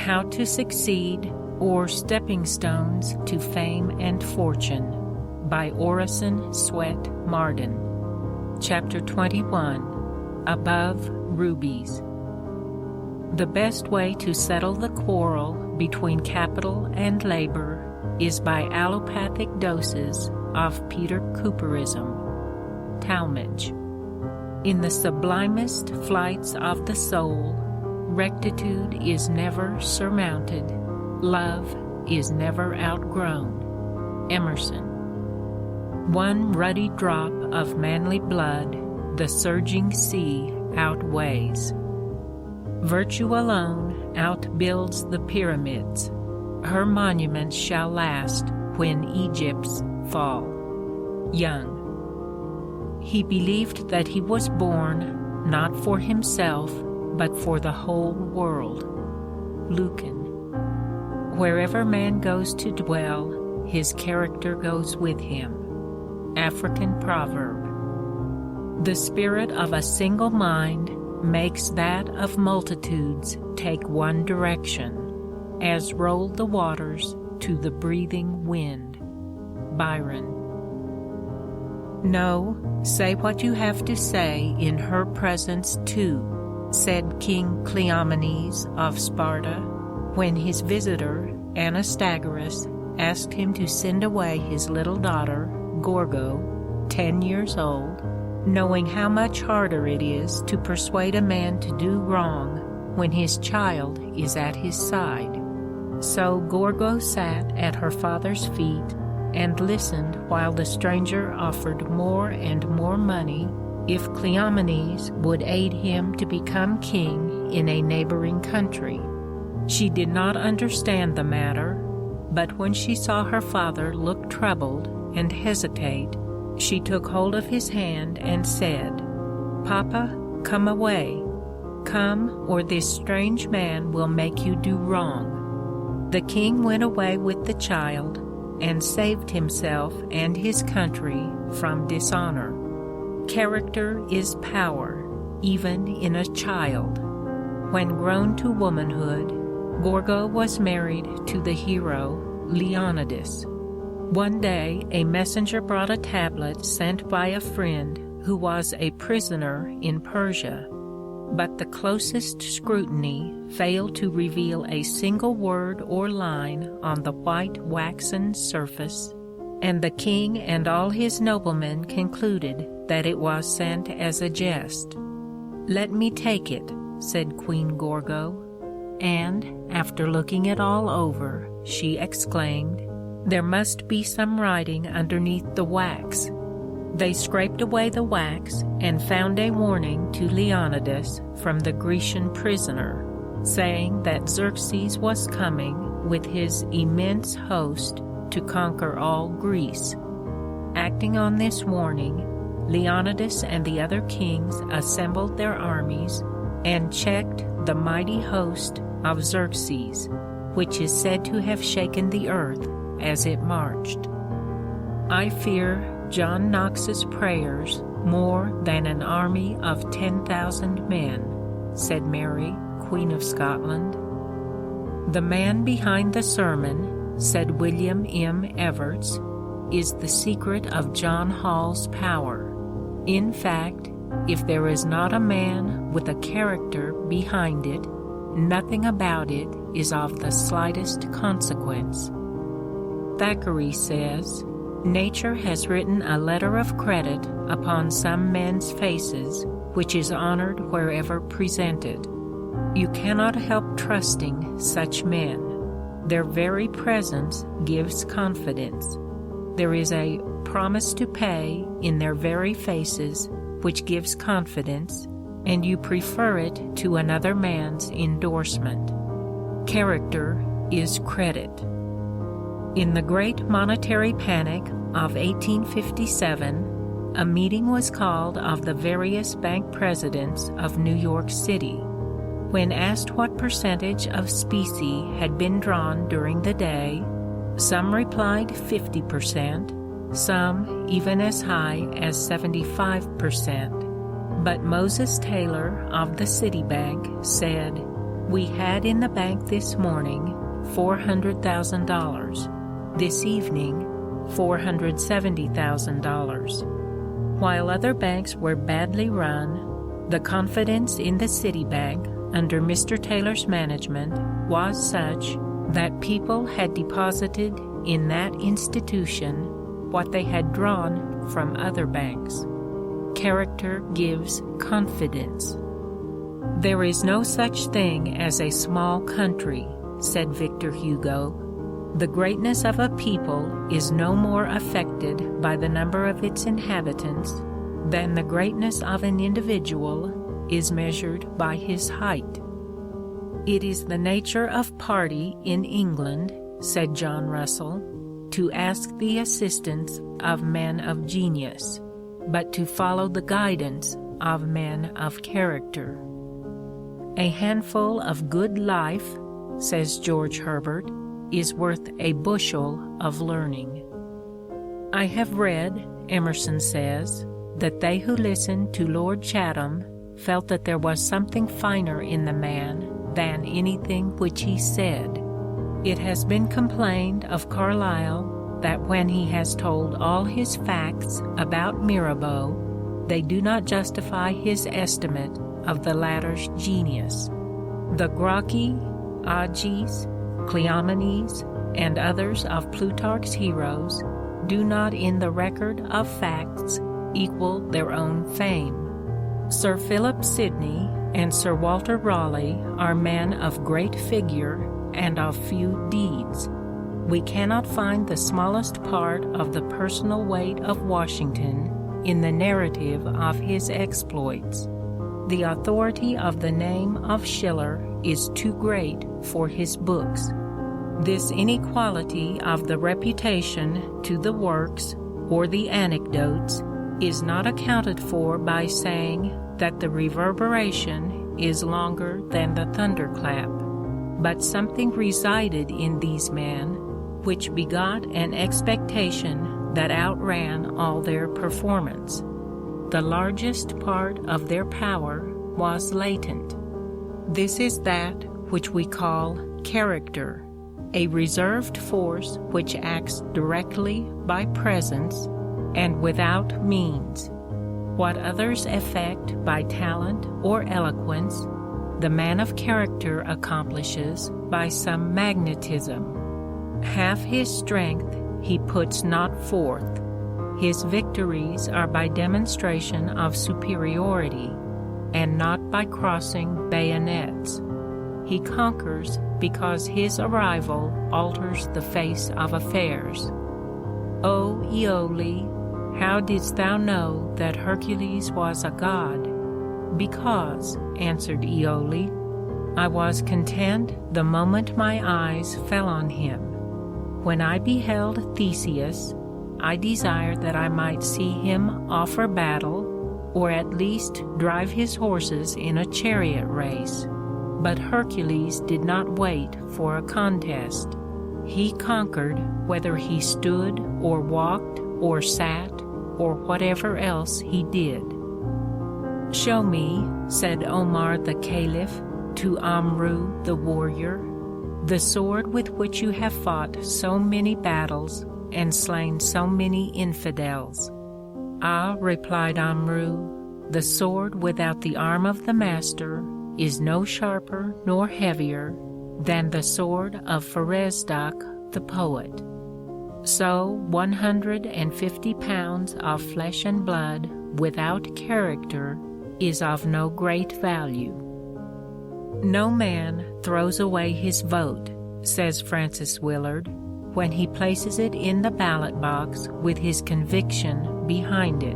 How to Succeed, or Stepping Stones to Fame and Fortune, by Orison Swett Marden. Chapter 21, Above Rubies. The best way to settle the quarrel between capital and labor is by allopathic doses of Peter Cooperism. Talmage. In the sublimest flights of the soul, rectitude is never surmounted, love is never outgrown. Emerson. One ruddy drop of manly blood the surging sea outweighs. Virtue alone outbuilds the pyramids. Her monuments shall last when Egypt's fall. Young. He believed that he was born not for himself, but for the whole world. Lucan. Wherever man goes to dwell, his character goes with him. African proverb. The spirit of a single mind makes that of multitudes take one direction, as roll the waters to the breathing wind. Byron. No, say what you have to say in her presence too, said King Cleomenes of Sparta, when his visitor, Anastagoras, asked him to send away his little daughter, Gorgo, 10 years old, knowing how much harder it is to persuade a man to do wrong when his child is at his side. So Gorgo sat at her father's feet and listened while the stranger offered more and more money if Cleomenes would aid him to become king in a neighboring country. She did not understand the matter, but when she saw her father look troubled and hesitate, she took hold of his hand and said, "Papa, come away. Come, or this strange man will make you do wrong." The king went away with the child and saved himself and his country from dishonor. Character is power, even in a child. When grown to womanhood, Gorgo was married to the hero Leonidas. One day a messenger brought a tablet sent by a friend who was a prisoner in Persia, but the closest scrutiny failed to reveal a single word or line on the white waxen surface, and the king and all his noblemen concluded that it was sent as a jest. "Let me take it," said Queen Gorgo, and, after looking it all over, she exclaimed, "There must be some writing underneath the wax." They scraped away the wax and found a warning to Leonidas from the Grecian prisoner, saying that Xerxes was coming with his immense host to conquer all Greece. Acting on this warning, Leonidas and the other kings assembled their armies and checked the mighty host of Xerxes, which is said to have shaken the earth as it marched. I fear John Knox's prayers more than an army of 10,000 men, said Mary, Queen of Scotland. The man behind the sermon, said William M. Evarts, is the secret of John Hall's power. In fact, if there is not a man with a character behind it, nothing about it is of the slightest consequence. Thackeray says, "Nature has written a letter of credit upon some men's faces, which is honored wherever presented. You cannot help trusting such men. Their very presence gives confidence. There is a promise to pay in their very faces, which gives confidence, and you prefer it to another man's endorsement. Character is credit." In the great monetary panic of 1857, a meeting was called of the various bank presidents of New York City. When asked what percentage of specie had been drawn during the day, some replied 50%, some even as high as 75%. But Moses Taylor of the Citibank said, We had in the bank this morning $400,000. This evening, $470,000. While other banks were badly run, the confidence in the Citibank under Mr. Taylor's management was such that people had deposited in that institution what they had drawn from other banks. Character gives confidence. There is no such thing as a small country, said Victor Hugo. The greatness of a people is no more affected by the number of its inhabitants than the greatness of an individual is measured by his height. It is the nature of party in England, said John Russell, to ask the assistance of men of genius, but to follow the guidance of men of character. A handful of good life, says George Herbert, is worth a bushel of learning. I have read, Emerson says, that they who listened to Lord Chatham felt that there was something finer in the man than anything which he said. It has been complained of Carlyle that when he has told all his facts about Mirabeau, they do not justify his estimate of the latter's genius. The Gracchi, Agis, Cleomenes, and others of Plutarch's heroes do not in the record of facts equal their own fame. Sir Philip Sidney and Sir Walter Raleigh are men of great figure and of few deeds. We cannot find the smallest part of the personal weight of Washington in the narrative of his exploits. The authority of the name of Schiller is too great for his books. This inequality of the reputation to the works or the anecdotes is not accounted for by saying that the reverberation is longer than the thunderclap, but something resided in these men which begot an expectation that outran all their performance. The largest part of their power was latent. This is that which we call character, a reserved force which acts directly by presence and without means. What others effect by talent or eloquence, the man of character accomplishes by some magnetism. Half his strength he puts not forth. His victories are by demonstration of superiority, and not by crossing bayonets. He conquers because his arrival alters the face of affairs. O Iole, how didst thou know that Hercules was a god? Because, answered Iole, I was content the moment my eyes fell on him. When I beheld Theseus, I desired that I might see him offer battle, or at least drive his horses in a chariot race. But Hercules did not wait for a contest. He conquered whether he stood or walked or sat or whatever else he did. Show me, said Omar the Caliph to Amru the warrior, the sword with which you have fought so many battles and slain so many infidels. Ah, replied Amru, the sword without the arm of the master is no sharper nor heavier than the sword of Pharezdak the poet. So 150 pounds of flesh and blood without character is of no great value. No man throws away his vote, says Francis Willard, when he places it in the ballot box with his conviction behind it.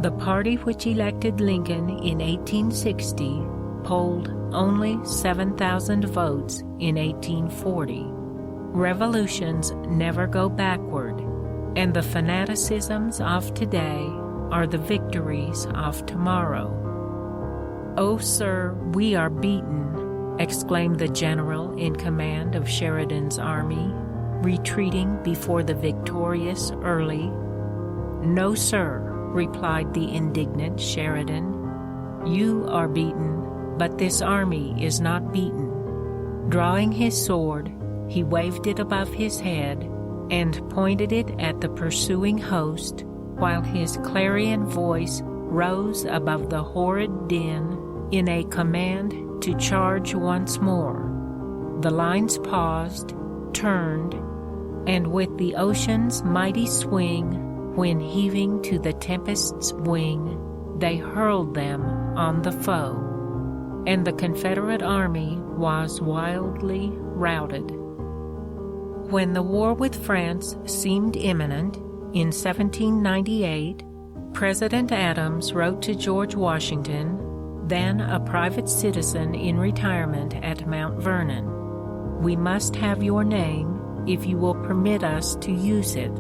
The party which elected Lincoln in 1860 polled only 7,000 votes in 1840. Revolutions never go backward, and the fanaticisms of today are the victories of tomorrow. "Oh, sir, we are beaten," exclaimed the general in command of Sheridan's army, retreating before the victorious Early. "No, sir," replied the indignant Sheridan. "You are beaten, but this army is not beaten. Drawing his sword, he waved it above his head and pointed it at the pursuing host, while his clarion voice rose above the horrid din in a command to charge once more. The lines paused, turned, and with the ocean's mighty swing, when heaving to the tempest's wing, they hurled them on the foe, and the Confederate army was wildly routed. When the war with France seemed imminent, in 1798, President Adams wrote to George Washington, then a private citizen in retirement at Mount Vernon, "We must have your name if you will permit us to use it.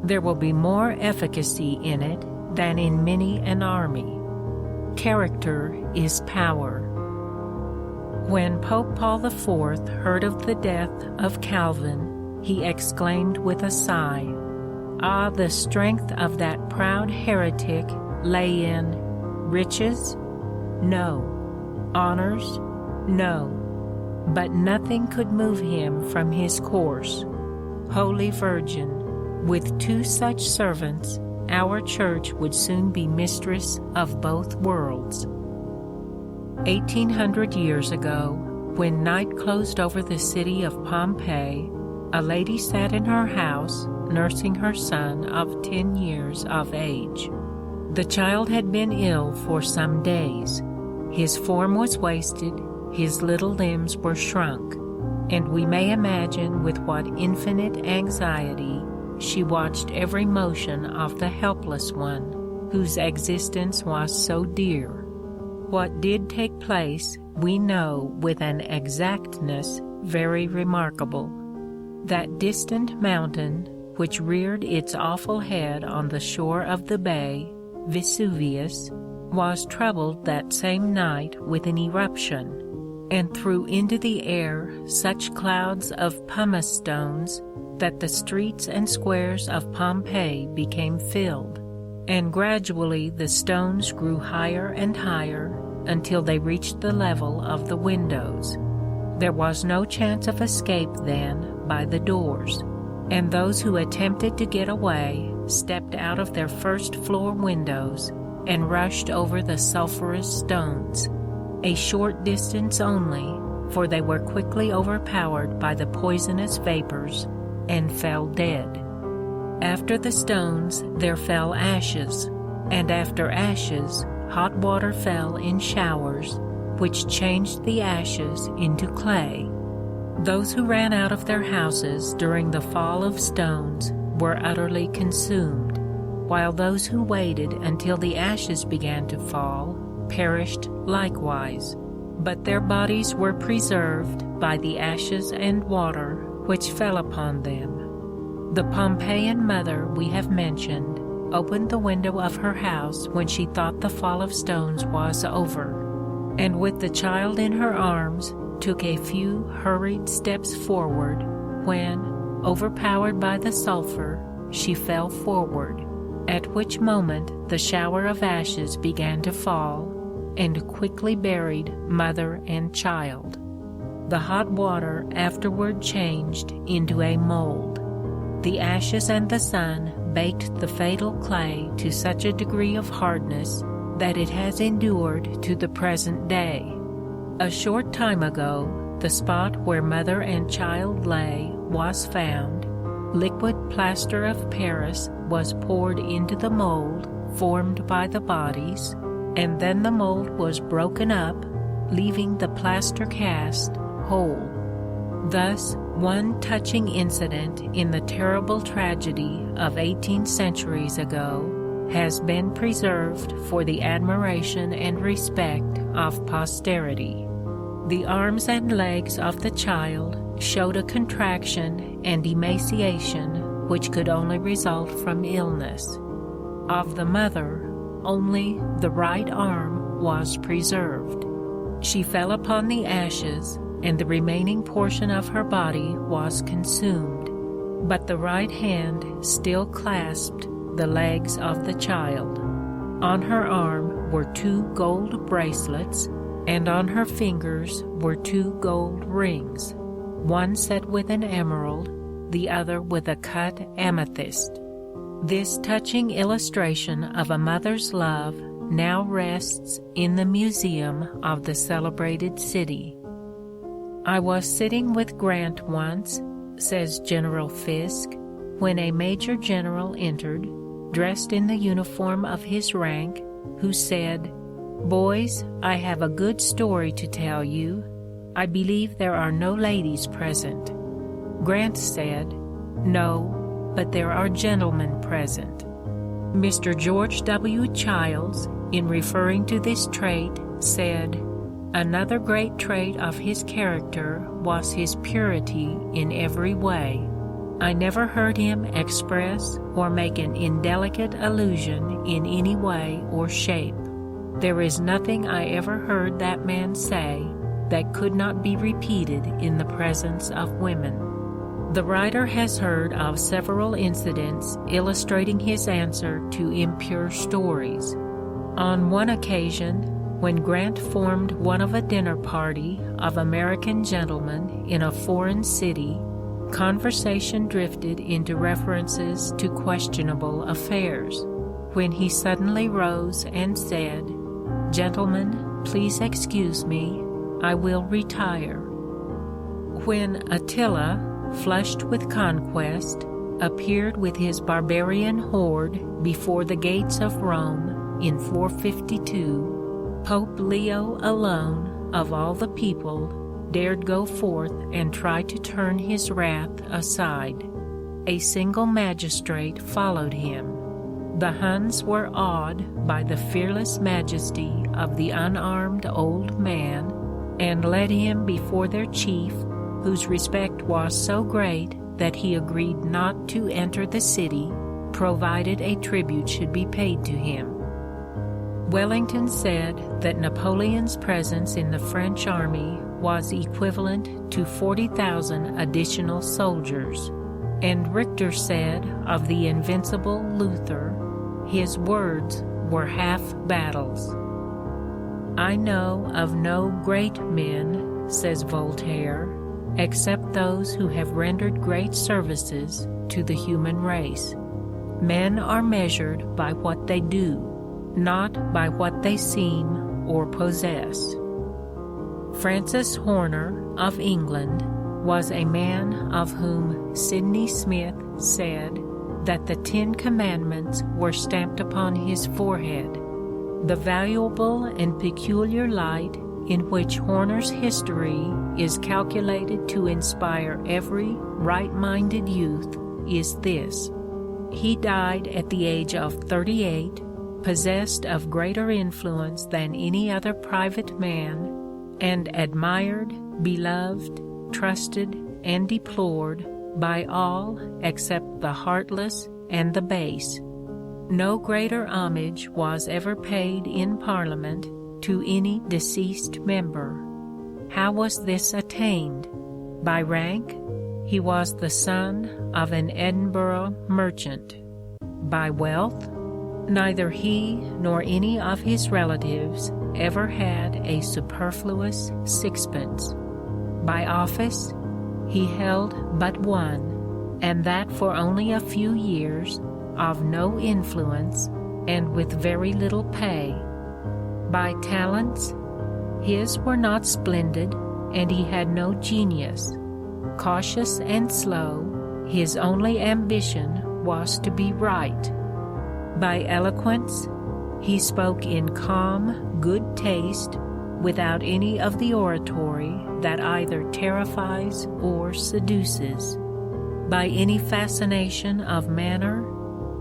There will be more efficacy in it than in many an army. Character is power." When Pope Paul IV heard of the death of Calvin, he exclaimed with a sigh, "Ah, the strength of that proud heretic lay in riches? No. Honors? No. But nothing could move him from his course. Holy Virgin, with 2 such servants, our church would soon be mistress of both worlds." 1800 years ago, when night closed over the city of Pompeii, a lady sat in her house nursing her son of 10 years of age. The child had been ill for some days. His form was wasted, his little limbs were shrunk, and we may imagine with what infinite anxiety she watched every motion of the helpless one, whose existence was so dear. What did take place we know with an exactness very remarkable. That distant mountain, which reared its awful head on the shore of the bay, Vesuvius, was troubled that same night with an eruption, and threw into the air such clouds of pumice stones that the streets and squares of Pompeii became filled, and gradually the stones grew higher and higher until they reached the level of the windows. There was no chance of escape then by the doors, and those who attempted to get away stepped out of their first-floor windows and rushed over the sulphurous stones, a short distance only, for they were quickly overpowered by the poisonous vapors and fell dead. After the stones there fell ashes, and after ashes hot water fell in showers, which changed the ashes into clay. Those who ran out of their houses during the fall of stones were utterly consumed, while those who waited until the ashes began to fall perished likewise. But their bodies were preserved by the ashes and water which fell upon them. The Pompeian mother we have mentioned opened the window of her house when she thought the fall of stones was over, and with the child in her arms took a few hurried steps forward, when, overpowered by the sulphur, she fell forward, at which moment the shower of ashes began to fall, and quickly buried mother and child. The hot water afterward changed into a mold. The ashes and the sun baked the fatal clay to such a degree of hardness that it has endured to the present day. A short time ago, the spot where mother and child lay was found. Liquid plaster of Paris was poured into the mold formed by the bodies, and then the mold was broken up, leaving the plaster cast whole. Thus, one touching incident in the terrible tragedy of 18 centuries ago has been preserved for the admiration and respect of posterity. The arms and legs of the child showed a contraction and emaciation which could only result from illness. Of the mother, only the right arm was preserved. She fell upon the ashes, and the remaining portion of her body was consumed, but the right hand still clasped the legs of the child. On her arm were 2 gold bracelets, and on her fingers were 2 gold rings, one set with an emerald, the other with a cut amethyst. This touching illustration of a mother's love now rests in the museum of the celebrated city. "I was sitting with Grant once," says General Fisk, "when a Major General entered, dressed in the uniform of his rank, who said, 'Boys, I have a good story to tell you. I believe there are no ladies present.' Grant said, 'No, but there are gentlemen present.'" Mr. George W. Childs, in referring to this trait, said, "Another great trait of his character was his purity in every way. I never heard him express or make an indelicate allusion in any way or shape. There is nothing I ever heard that man say that could not be repeated in the presence of women." The writer has heard of several incidents illustrating his answer to impure stories. On one occasion, when Grant formed one of a dinner party of American gentlemen in a foreign city, conversation drifted into references to questionable affairs, when he suddenly rose and said, "Gentlemen, please excuse me, I will retire." When Attila, flushed with conquest, appeared with his barbarian horde before the gates of Rome in 452, Pope Leo alone, of all the people, dared go forth and try to turn his wrath aside. A single magistrate followed him. The Huns were awed by the fearless majesty of the unarmed old man, and led him before their chief, whose respect was so great that he agreed not to enter the city, provided a tribute should be paid to him. Wellington said that Napoleon's presence in the French army was equivalent to 40,000 additional soldiers, and Richter said of the invincible Luther, "His words were half battles." "I know of no great men," says Voltaire, "except those who have rendered great services to the human race. Men are measured by what they do, not by what they seem or possess." Francis Horner of England was a man of whom Sidney Smith said that the 10 Commandments were stamped upon his forehead. The valuable and peculiar light in which Horner's history is calculated to inspire every right-minded youth is this: he died at the age of 38, possessed of greater influence than any other private man, and admired, beloved, trusted, and deplored by all except the heartless and the base. No greater homage was ever paid in Parliament to any deceased member. How was this attained? By rank? He was the son of an Edinburgh merchant. By wealth? Neither he nor any of his relatives ever had a superfluous sixpence. By office? He held but one, and that for only a few years, of no influence, and with very little pay. By talents? His were not splendid, and he had no genius. Cautious and slow, his only ambition was to be right. By eloquence? He spoke in calm, good taste, without any of the oratory that either terrifies or seduces. By any fascination of manner?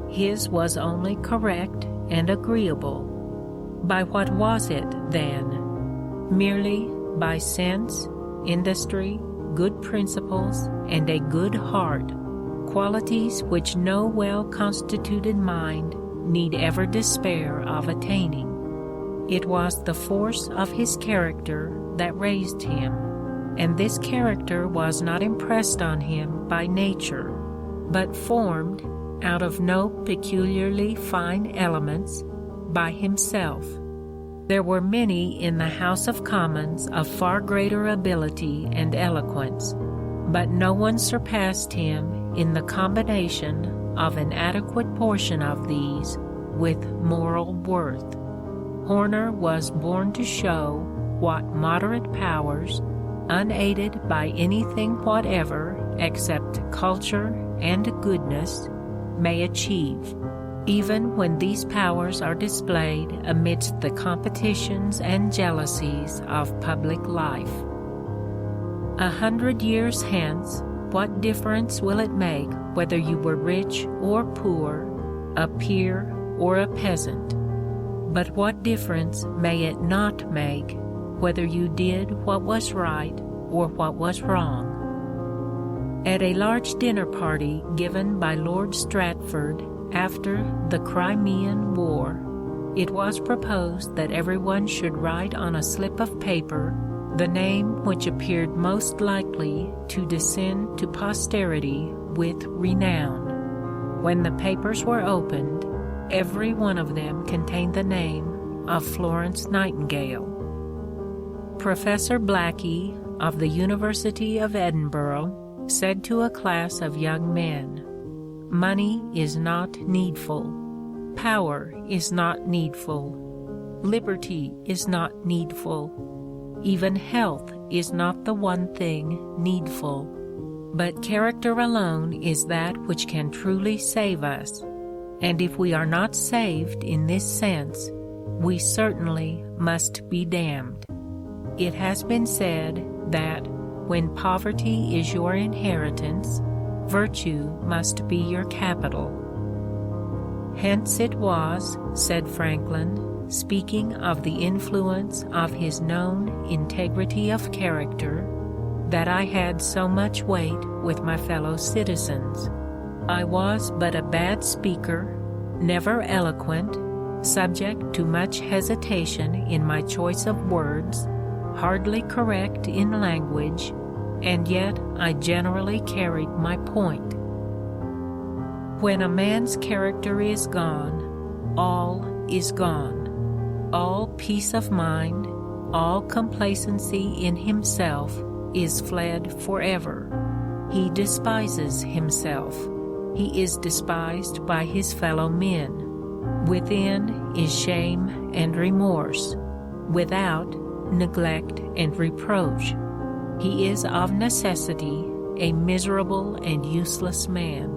His was only correct and agreeable. By what was it, then? Merely by sense, industry, good principles, and a good heart, qualities which no well-constituted mind need ever despair of attaining. It was the force of his character that raised him, and this character was not impressed on him by nature, but formed, out of no peculiarly fine elements, by himself. There were many in the House of Commons of far greater ability and eloquence, but no one surpassed him in the combination of an adequate portion of these with moral worth. Horner was born to show what moderate powers, unaided by anything whatever except culture and goodness, may achieve, even when these powers are displayed amidst the competitions and jealousies of public life. 100 years hence, what difference will it make whether you were rich or poor, a peer or a peasant? But what difference may it not make whether you did what was right or what was wrong? At a large dinner party given by Lord Stratford after the Crimean War, it was proposed that everyone should write on a slip of paper the name which appeared most likely to descend to posterity with renown. When the papers were opened, every one of them contained the name of Florence Nightingale. Professor Blackie of the University of Edinburgh said to a class of young men, "Money is not needful. Power is not needful. Liberty is not needful. Even health is not the one thing needful. But character alone is that which can truly save us. And if we are not saved in this sense, we certainly must be damned." It has been said that when poverty is your inheritance, virtue must be your capital. Hence it was, said Franklin, speaking of the influence of his known integrity of character, that I had so much weight with my fellow citizens. I was but a bad speaker, never eloquent, subject to much hesitation in my choice of words, hardly correct in language, and yet I generally carried my point. When a man's character is gone, all is gone. All peace of mind, all complacency in himself is fled forever. He despises himself. He is despised by his fellow men. Within is shame and remorse. Without, neglect and reproach. He is of necessity a miserable and useless man.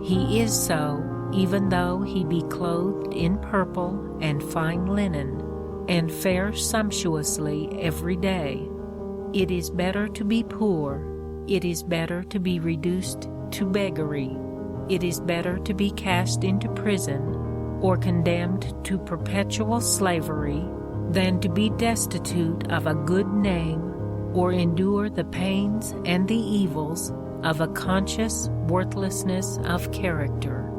He is so, even though he be clothed in purple and fine linen, and fare sumptuously every day. It is better to be poor. It is better to be reduced to beggary. It is better to be cast into prison, or condemned to perpetual slavery, than to be destitute of a good name, or endure the pains and the evils of a conscious worthlessness of character.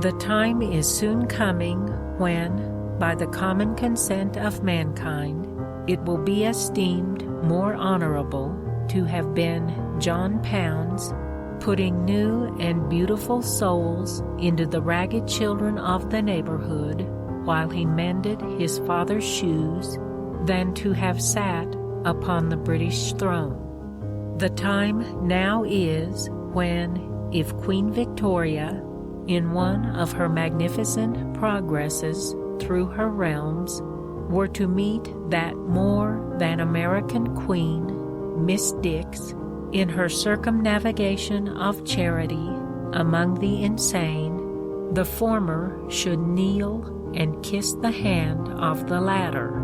The time is soon coming when, by the common consent of mankind, it will be esteemed more honorable to have been John Pounds, putting new and beautiful souls into the ragged children of the neighborhood while he mended his father's shoes, than to have sat upon the British throne. The time now is when, if Queen Victoria, in one of her magnificent progresses through her realms, were to meet that more than American queen, Miss Dix, in her circumnavigation of charity among the insane, the former should kneel and kiss the hand of the latter,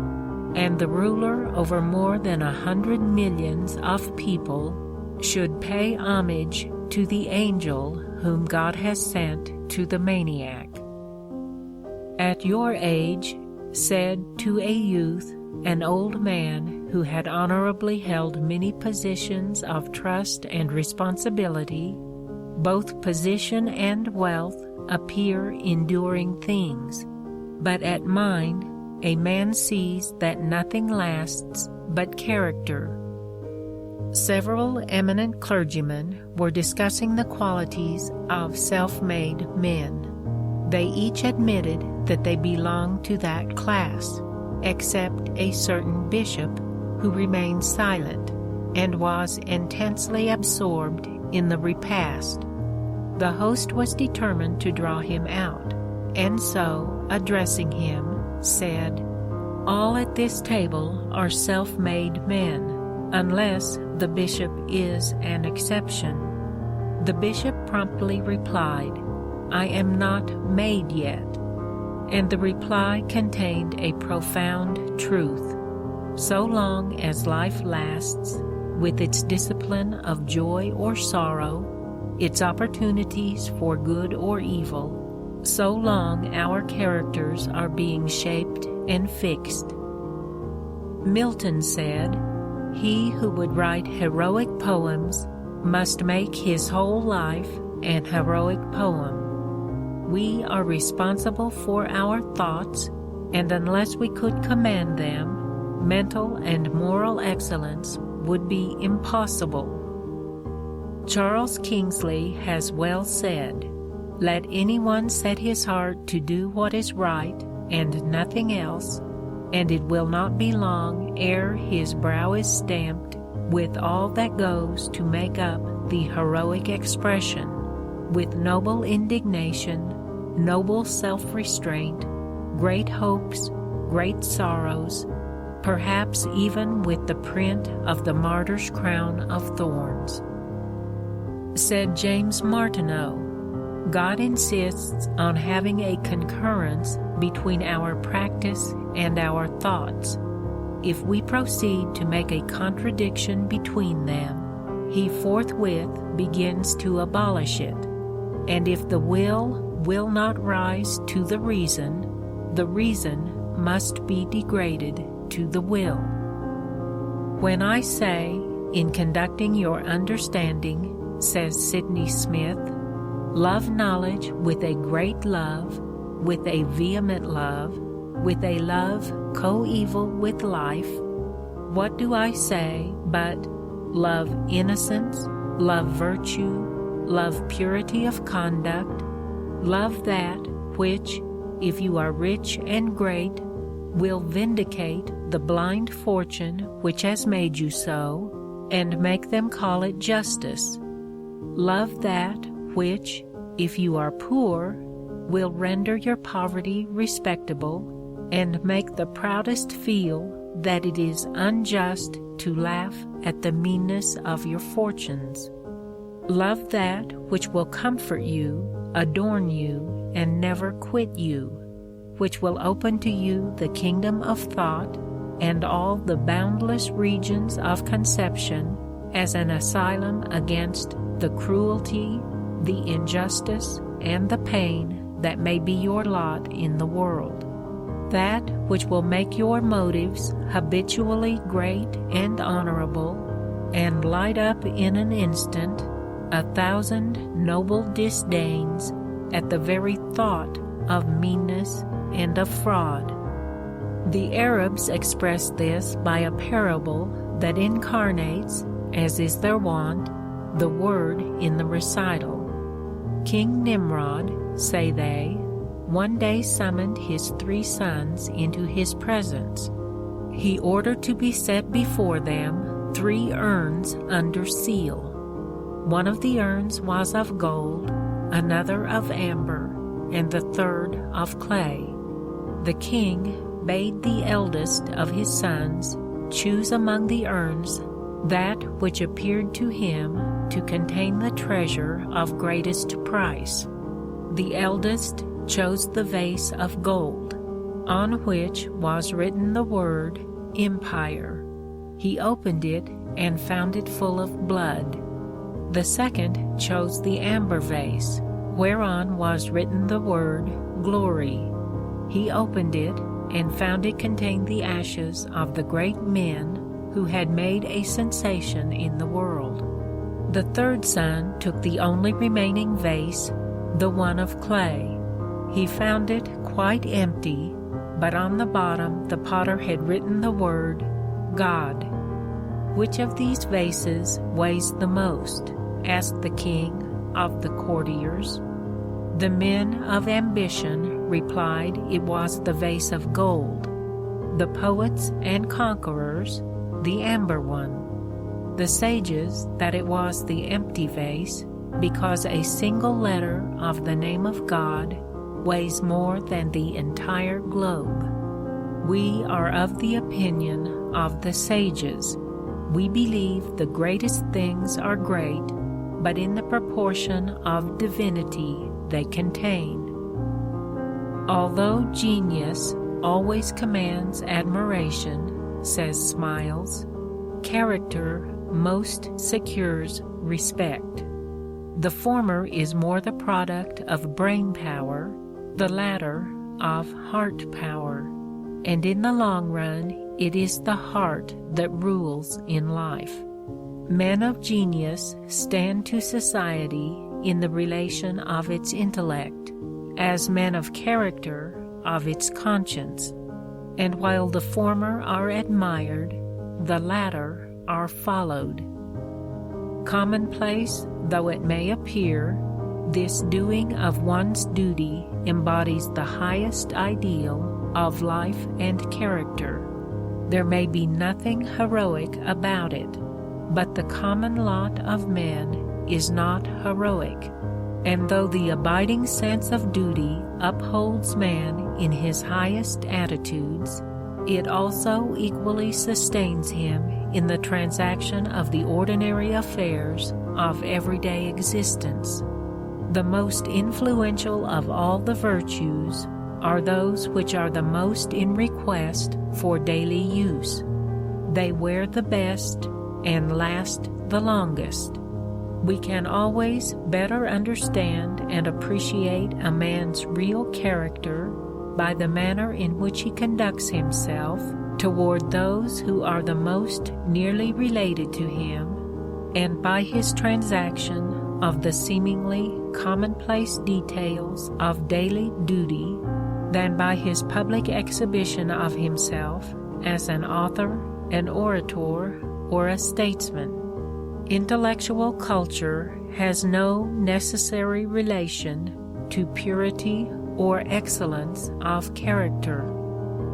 and the ruler over more than 100 millions of people should pay homage to the angel whom God has sent to the maniac. At your age, said to a youth, an old man who had honorably held many positions of trust and responsibility, both position and wealth appear enduring things, but at mine a man sees that nothing lasts but character. Several eminent clergymen were discussing the qualities of self-made men. They each admitted that they belonged to that class, except a certain bishop who remained silent and was intensely absorbed in the repast. The host was determined to draw him out, and so, addressing him, said, "All at this table are self-made men, unless the bishop is an exception." The bishop promptly replied, "I am not made yet." And the reply contained a profound truth. So long as life lasts, with its discipline of joy or sorrow, its opportunities for good or evil, so long our characters are being shaped and fixed. Milton said, "He who would write heroic poems must make his whole life an heroic poem." We are responsible for our thoughts, and unless we could command them, mental and moral excellence would be impossible. Charles Kingsley has well said, "Let anyone set his heart to do what is right and nothing else, and it will not be long ere his brow is stamped with all that goes to make up the heroic expression, with noble indignation, noble self-restraint, great hopes, great sorrows, perhaps even with the print of the martyr's crown of thorns." Said James Martineau, "God insists on having a concurrence between our practice and our thoughts. If we proceed to make a contradiction between them, he forthwith begins to abolish it. And if the will not rise to the reason must be degraded to the will." When I say, "In conducting your understanding," says Sidney Smith, "love knowledge with a great love, with a vehement love, with a love coeval with life, what do I say but love innocence, love virtue, love purity of conduct, love that which, if you are rich and great, will vindicate the blind fortune which has made you so, and make them call it justice. Love that which, if you are poor, will render your poverty respectable, and make the proudest feel that it is unjust to laugh at the meanness of your fortunes. Love that which will comfort you, adorn you, and never quit you, which will open to you the kingdom of thought and all the boundless regions of conception as an asylum against the cruelty, the injustice, and the pain that may be your lot in the world. That which will make your motives habitually great and honorable, and light up in an instant 1,000 noble disdains at the very thought of meanness and of fraud." The Arabs express this by a parable that incarnates, as is their wont, the word in the recital. King Nimrod, say they, one day summoned his 3 sons into his presence. He ordered to be set before them 3 urns under seal. One of the urns was of gold, another of amber, and the third of clay. The king bade the eldest of his sons choose among the urns that which appeared to him to contain the treasure of greatest price. The eldest chose the vase of gold, on which was written the word Empire. He opened it and found it full of blood. The second chose the amber vase, whereon was written the word Glory. He opened it and found it contained the ashes of the great men who had made a sensation in the world. The third son took the only remaining vase, the one of clay. He found it quite empty, but on the bottom the potter had written the word God. "Which of these vases weighs the most?" asked the king of the courtiers. The men of ambition replied it was the vase of gold, the poets and conquerors the amber one, the sages that it was the empty vase, because a single letter of the name of God weighs more than the entire globe. We are of the opinion of the sages. We believe the greatest things are great, but in the proportion of divinity they contain. Although genius always commands admiration, says Smiles, character most secures respect. The former is more the product of brain power, the latter of heart power, and in the long run it is the heart that rules in life. Men of genius stand to society in the relation of its intellect, as men of character of its conscience, and while the former are admired, the latter are followed. Commonplace though it may appear, this doing of one's duty embodies the highest ideal of life and character. There may be nothing heroic about it, but the common lot of men is not heroic, and though the abiding sense of duty upholds man in his highest attitudes, it also equally sustains him in the transaction of the ordinary affairs of everyday existence. The most influential of all the virtues are those which are the most in request for daily use. They wear the best and last the longest. We can always better understand and appreciate a man's real character by the manner in which he conducts himself toward those who are the most nearly related to him, and by his transaction of the seemingly commonplace details of daily duty, than by his public exhibition of himself as an author, an orator, or a statesman. Intellectual culture has no necessary relation to purity or excellence of character.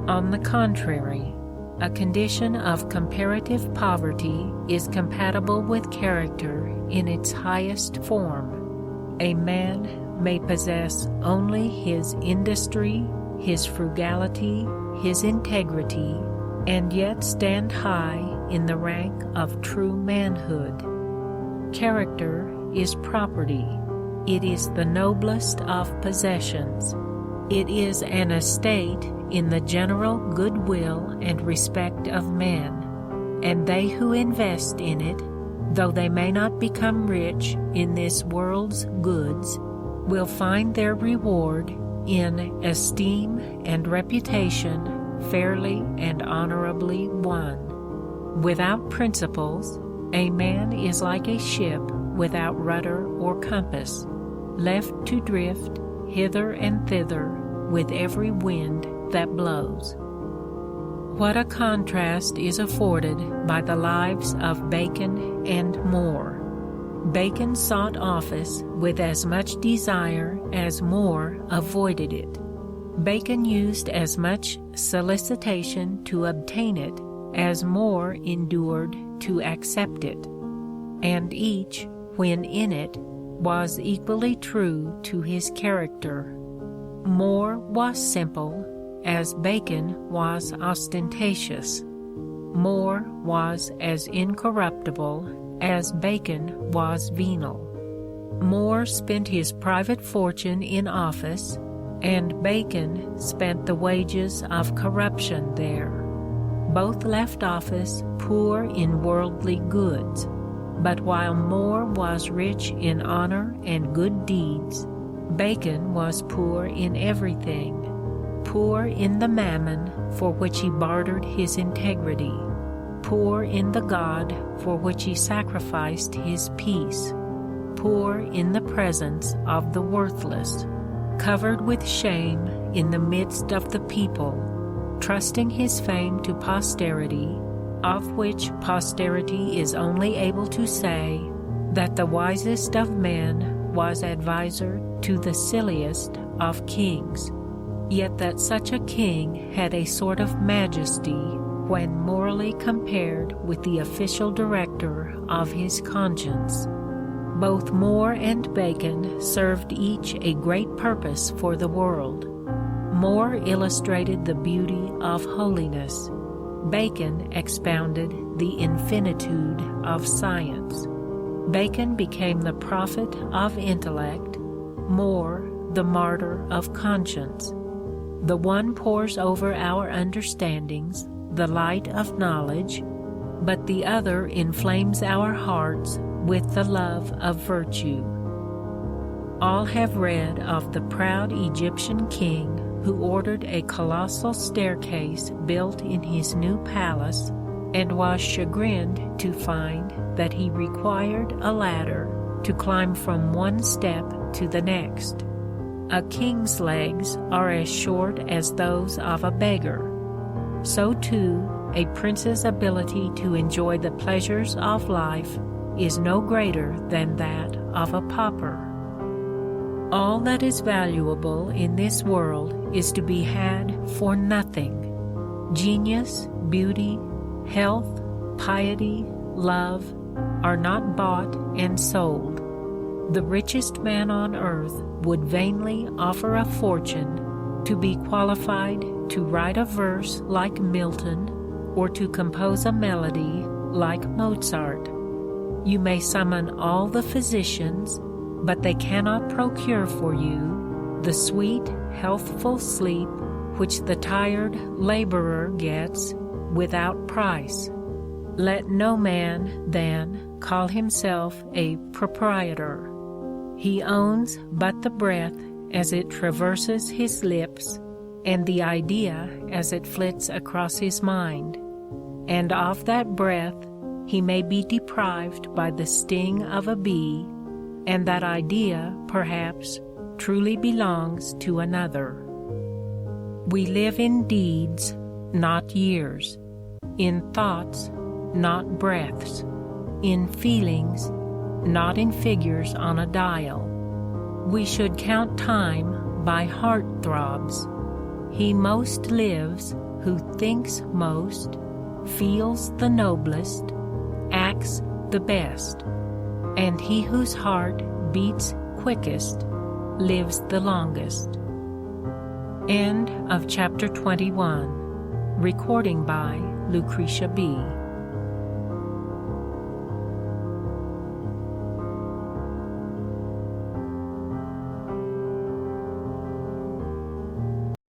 On the contrary, a condition of comparative poverty is compatible with character in its highest form. A man may possess only his industry, his frugality, his integrity, and yet stand high in the rank of true manhood. Character is property. It is the noblest of possessions. It is an estate in the general goodwill and respect of men, and they who invest in it, though they may not become rich in this world's goods, will find their reward in esteem and reputation fairly and honorably won. Without principles, a man is like a ship without rudder or compass, left to drift hither and thither with every wind that blows. What a contrast is afforded by the lives of Bacon and More. Bacon sought office with as much desire as More avoided it. Bacon used as much solicitation to obtain it as More endured to accept it, and each, when in it, was equally true to his character. More was simple, as Bacon was ostentatious. More was as incorruptible as Bacon was venal. More spent his private fortune in office, and Bacon spent the wages of corruption there. Both left office poor in worldly goods, but while More was rich in honor and good deeds, Bacon was poor in everything, poor in the mammon for which he bartered his integrity, poor in the God for which he sacrificed his peace, poor in the presence of the worthless, covered with shame in the midst of the people, trusting his fame to posterity, of which posterity is only able to say that the wisest of men was adviser to the silliest of kings, yet that such a king had a sort of majesty when morally compared with the official director of his conscience. Both More and Bacon served each a great purpose for the world. More illustrated the beauty of holiness. Bacon expounded the infinitude of science. Bacon became the prophet of intellect, More the martyr of conscience. The one pours over our understandings the light of knowledge, but the other inflames our hearts with the love of virtue. All have read of the proud Egyptian king who ordered a colossal staircase built in his new palace and was chagrined to find that he required a ladder to climb from one step to the next. A king's legs are as short as those of a beggar. So too, a prince's ability to enjoy the pleasures of life is no greater than that of a pauper. All that is valuable in this world is to be had for nothing. Genius, beauty, health, piety, love are not bought and sold. The richest man on earth would vainly offer a fortune to be qualified to write a verse like Milton or to compose a melody like Mozart. You may summon all the physicians, but they cannot procure for you the sweet, healthful sleep which the tired laborer gets without price. Let no man, then, call himself a proprietor. He owns but the breath as it traverses his lips, and the idea as it flits across his mind. And of that breath he may be deprived by the sting of a bee, and that idea, perhaps, truly belongs to another. We live in deeds, not years, in thoughts, not breaths, in feelings, not in figures on a dial. We should count time by heart throbs. He most lives who thinks most, feels the noblest, acts the best, and he whose heart beats quickest lives the longest. End of chapter 21. Recording by Lucretia B.